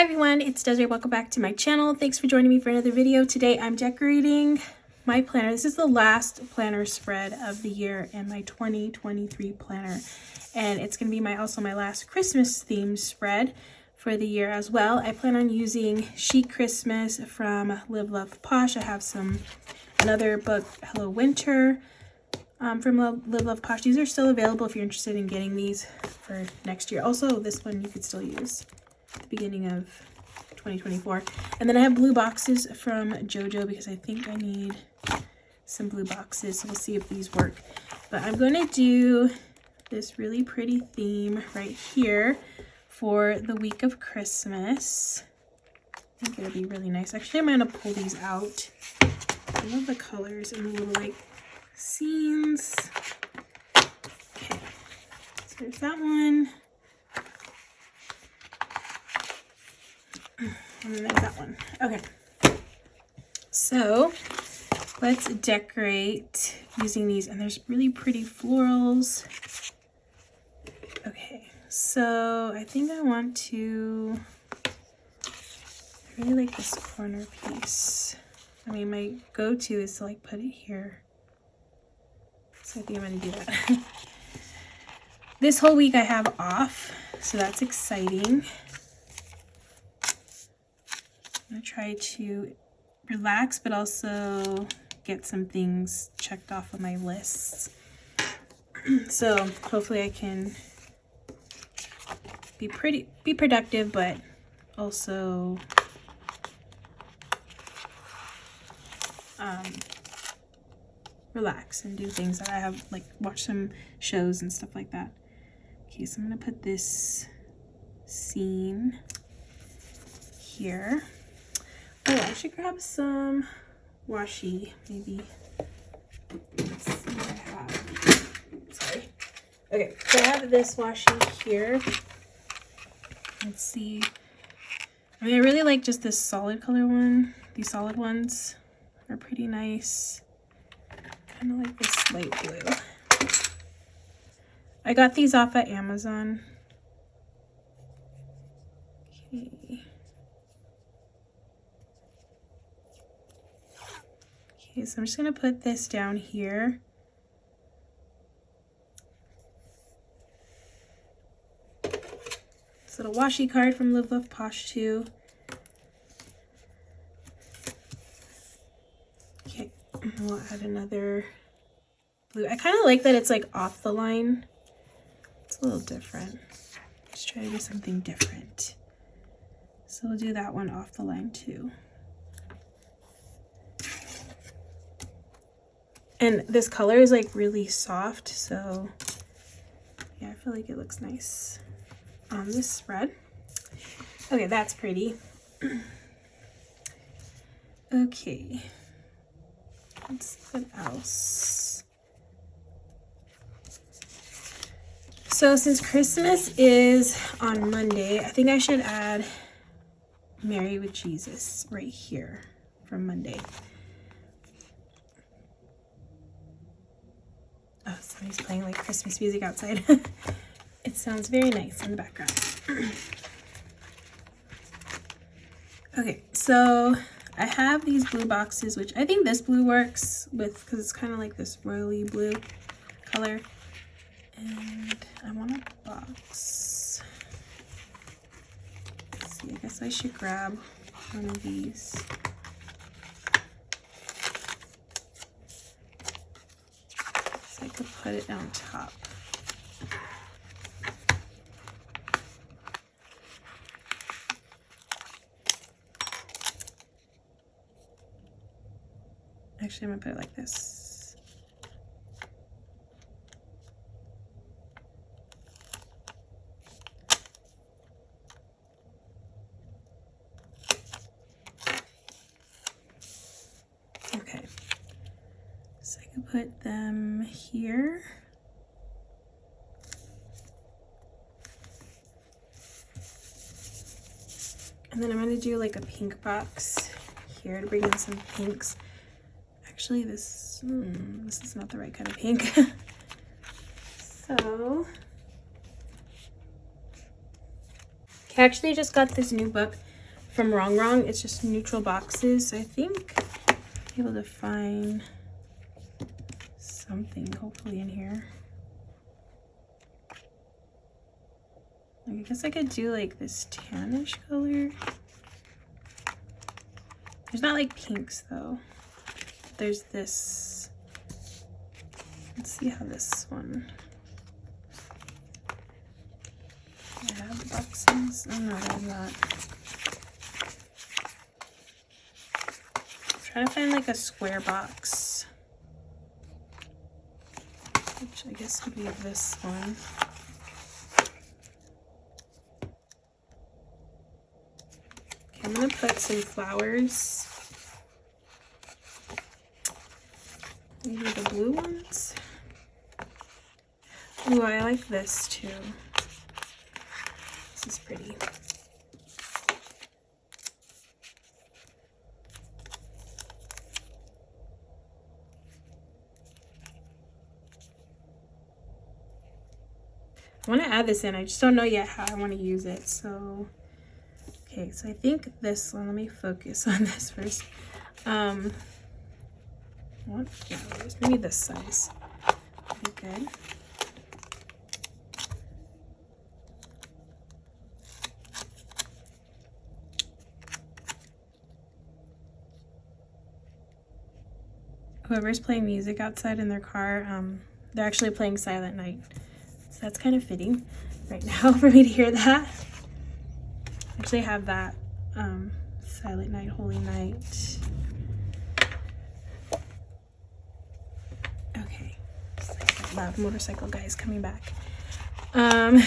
everyone, it's Desiree. Welcome back to my channel. Thanks for joining me for another video. Today I'm decorating my planner. This is the last planner spread of the year in my 2023 planner, and it's going to be also my last Christmas themed spread for the year as well. I plan on using Chic Christmas from Live Love Posh. I have another book, Hello Winter, from Live Love Posh. These are still available if you're interested in getting these for next year. Also, this one you could still use at the beginning of 2024. And then I have blue boxes from Jojo because I think I need some blue boxes. So we'll see if these work. But I'm going to do this really pretty theme right here for the week of Christmas. I think it'll be really nice. Actually, I'm going to pull these out. I love the colors and the little like scenes. Okay, so there's that one. And then there's that one. Okay, so let's decorate using these, and there's really pretty florals. Okay, so I think I want to, I really like this corner piece. I mean, my go-to is to like put it here. So I think I'm gonna do that. This whole week I have off, so that's exciting. I'm gonna try to relax, but also get some things checked off of my lists. So hopefully I can be productive, but also relax and do things that I have, like watch some shows and stuff like that. Okay, so I'm gonna put this scene here. Oh, I should grab some washi, maybe. Let's see what I have. Sorry. Okay, so I have this washi here. Let's see. I mean, I really like just this solid color one. These solid ones are pretty nice. Kind of like this light blue. I got these off at Amazon. Okay. Okay, so I'm just going to put this down here. This little washi card from Live Love Posh too. Okay, we'll add another blue. I kind of like that it's like off the line. It's a little different. Just try to do something different. So we'll do that one off the line too. And this color is like really soft, so yeah, I feel like it looks nice on this spread. Okay, that's pretty. Okay, let's see what else. So since Christmas is on Monday, I think I should add Mary with Jesus right here from Monday. Oh, somebody's playing like Christmas music outside. It sounds very nice in the background. Okay, so I have these blue boxes, which I think this blue works with, because it's kind of like this royally blue color. And I want a box. Let's see, I guess I should grab one of these. I could put it on top. Actually, I'm gonna put it like this. Okay. So I can put them here. And then I'm going to do like a pink box here to bring in some pinks. Actually, this is not the right kind of pink. So I actually just got this new book from Rongrong. It's just neutral boxes. I think I'll be able to find something hopefully in here. I guess I could do like this tannish color. There's not like pinks though. There's this. Let's see how this one. I have the boxes. Oh no, I'm not. I'm trying to find like a square box, which I guess would be this one. Okay, I'm gonna put some flowers. Maybe the blue ones. Ooh, I like this too. This is pretty. I want to add this in. I just don't know yet how I want to use it. So, okay, so I think this one, let me focus on this first. What flowers? Maybe this size would be good. Whoever's playing music outside in their car, they're actually playing Silent Night. So that's kind of fitting right now for me to hear that. I actually have that Silent Night, Holy Night. Okay, it's like that loud motorcycle guy is coming back. Okay,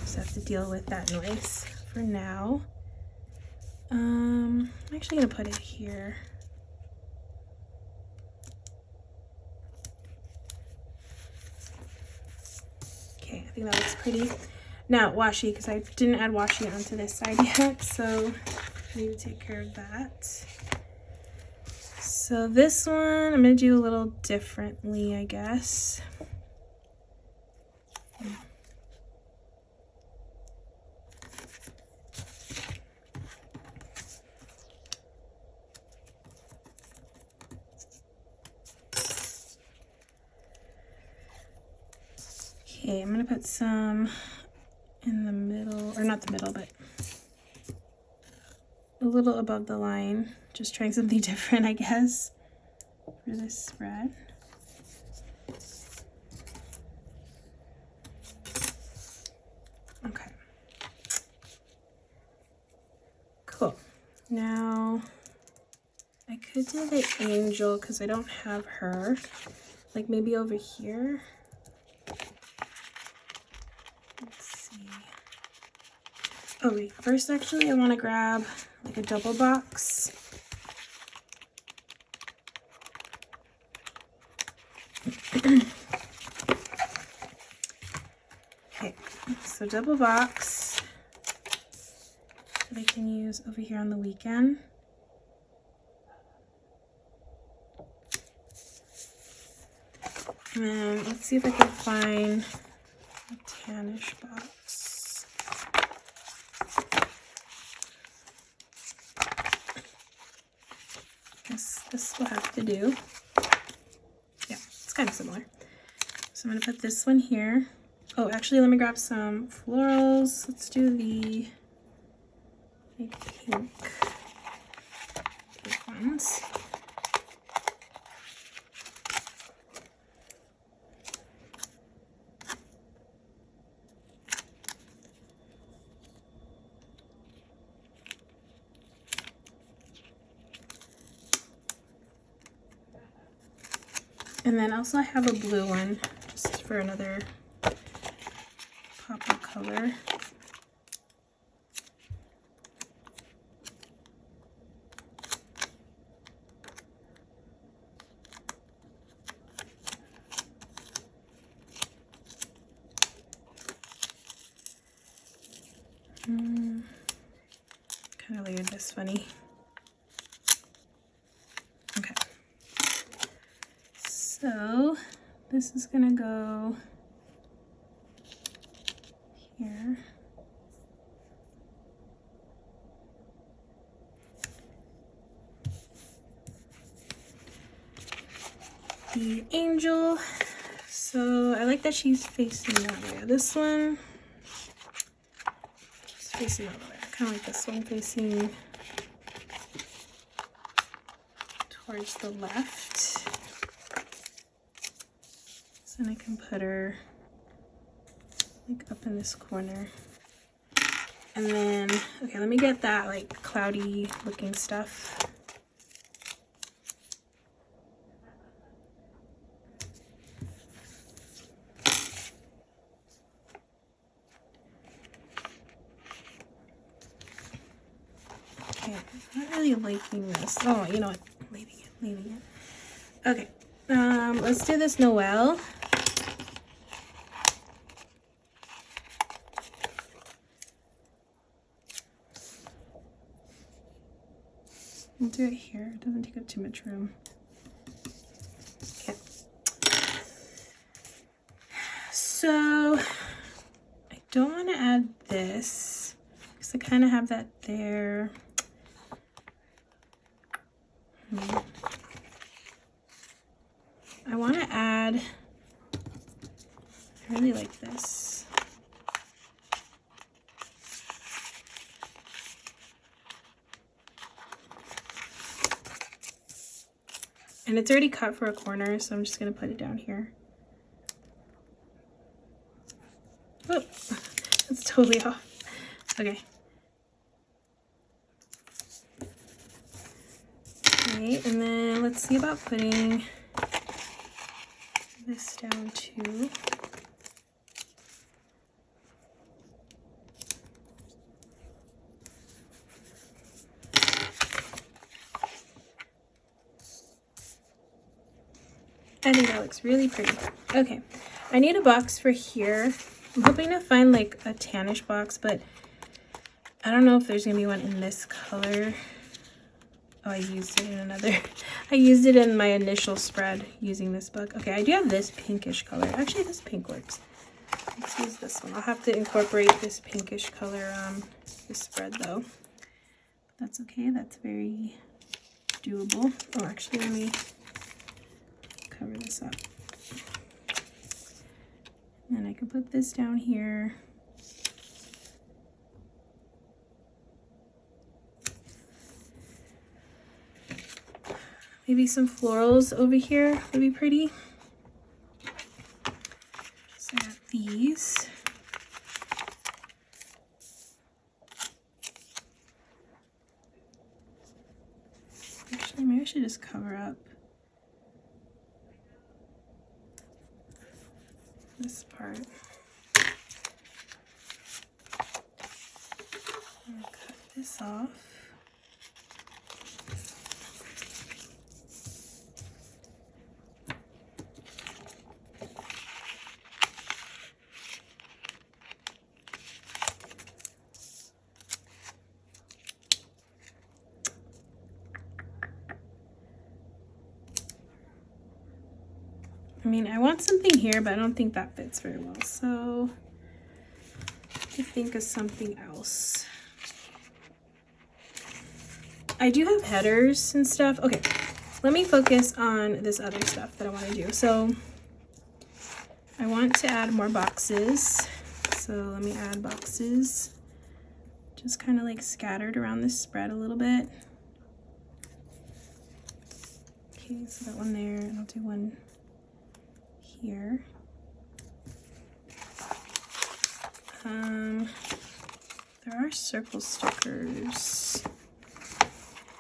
just have to deal with that noise for now. I'm actually gonna put it here. Okay, I think that looks pretty. Now washi, because I didn't add washi onto this side yet, so I need to take care of that. So this one I'm gonna do a little differently, I guess. Okay, I'm gonna put some in the middle, or not the middle, but a little above the line. Just trying something different, I guess, for this spread. Okay. Cool. Now, I could do the angel because I don't have her. Like maybe over here. Let's see. Oh wait, first actually I want to grab like a double box. Okay, so double box that I can use over here on the weekend. And then let's see if I can find a tannish box. Guess this will have to do. Yeah, it's kind of similar. So I'm gonna put this one here. Oh, actually, let me grab some florals. Let's do the pink ones. And then also I have a blue one, just for another pop of color. Kind of layered this funny. Okay. So this is gonna go here. the angel. So I like that she's facing that way. This one, she's facing the other way. I kind of like this one facing towards the left. So then I can put her like up in this corner. And then, okay, let me get that like cloudy looking stuff. Okay, I'm not really liking this. Oh, you know what? Leaving it. Okay, let's do this Noel. I'll do it here. It doesn't take up too much room. Okay. So I don't want to add this because I kind of have that there. I want to add, I really like this. And it's already cut for a corner, so I'm just going to put it down here. Oh, that's totally off. Okay. Okay, and then let's see about putting this down too. I think that looks really pretty. Okay, I need a box for here. I'm hoping to find like a tannish box, but I don't know if there's gonna be one in this color. Oh, I used it in another. I used it in my initial spread using this book. Okay, I do have this pinkish color. Actually, this pink works. Let's use this one. I'll have to incorporate this pinkish color on this spread though. That's okay, that's very doable. Oh, actually, let me cover this up. And then I can put this down here. Maybe some florals over here would be pretty. So I got these. Actually, maybe I should just cover up this part. I'm gonna cut this off. I mean, I want something here, but I don't think that fits very well. So I think of something else. I do have headers and stuff. Okay, let me focus on this other stuff that I want to do. So I want to add more boxes. So let me add boxes. Just kind of like scattered around this spread a little bit. Okay, so that one there, and I'll do one here. There are circle stickers.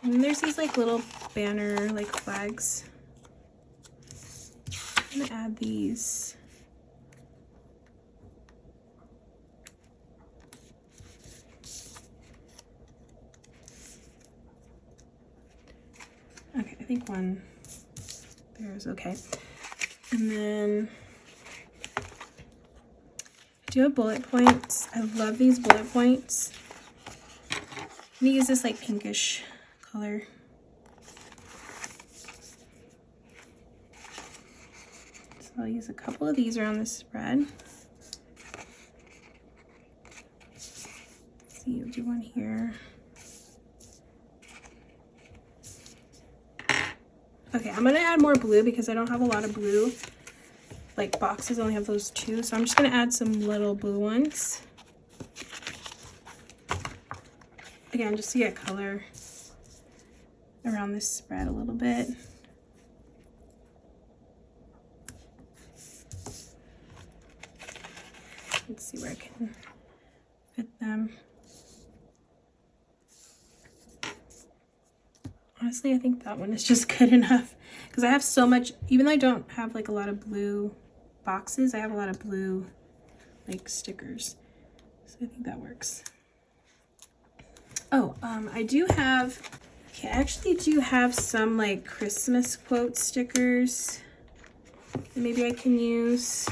And there's these like little banner like flags. I'm gonna add these. Okay, I think one there is okay. And then I do have bullet points. I love these bullet points. I'm gonna use this like pinkish color. So I'll use a couple of these around the spread. Let's see, I'll do one here. Okay, I'm gonna add more blue because I don't have a lot of blue like boxes. I only have those 2, so I'm just gonna add some little blue ones. Again, just to get color around this spread a little bit. Let's see where I can fit them. Honestly, I think that one is just good enough because I have so much, even though I don't have like a lot of blue boxes, I have a lot of blue like stickers. So I think that works. Oh, I do have, okay, I actually do have some like Christmas quote stickers that maybe I can use.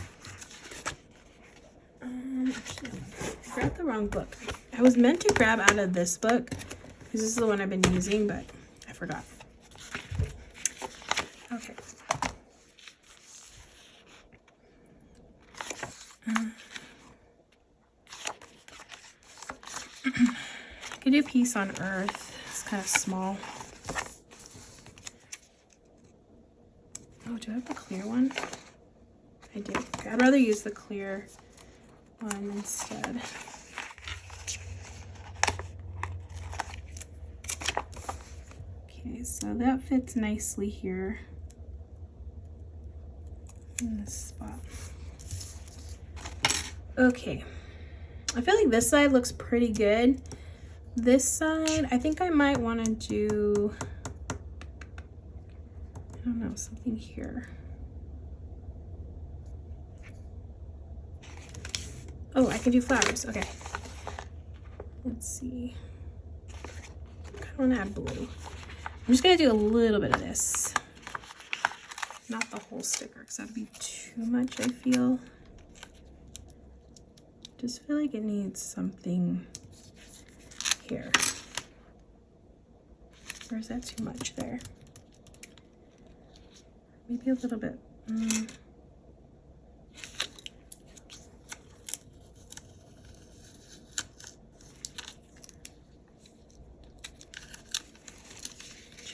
Actually, I grabbed the wrong book. I was meant to grab out of this book because this is the one I've been using, but I forgot. Okay. I could do Peace on Earth. It's kind of small. Oh, do I have the clear one? I do. Okay, I'd rather use the clear one instead. Okay, so that fits nicely here in this spot. Okay, I feel like this side looks pretty good. This side, I think I might want to do, I don't know, something here. Oh, I can do flowers. Okay. Let's see. I kind of want to add blue. I'm just going to do a little bit of this. Not the whole sticker because that'd be too much, I feel. Just feel like it needs something here. Or is that too much there? Maybe a little bit.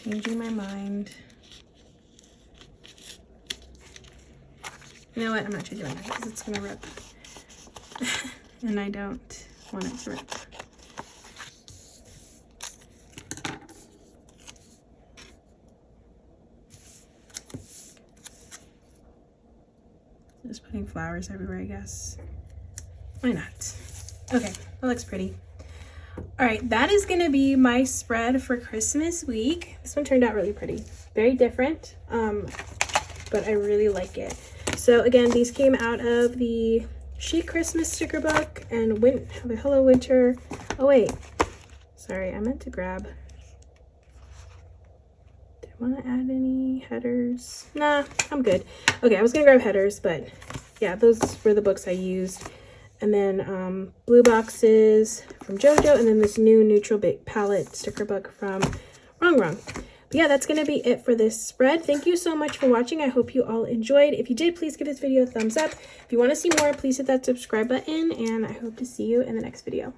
Changing my mind. You know what? I'm not changing my mind because it's gonna rip. And I don't want it to rip. Just putting flowers everywhere, I guess. Why not? Okay, that looks pretty. All right, that is gonna be my spread for Christmas week. This one turned out really pretty. Very different, but I really like it. So again, these came out of the Chic Christmas sticker book and the Hello Winter. Oh wait, sorry, I meant to grab. Do I want to add any headers? Nah, I'm good. Okay, I was gonna grab headers, but yeah, those were the books I used. And then blue boxes from Jojo, and then this new neutral palette sticker book from Rongrong. But yeah, that's gonna be it for this spread. Thank you so much for watching. I hope you all enjoyed. If you did, please give this video a thumbs up. If you want to see more, please hit that subscribe button, and I hope to see you in the next video.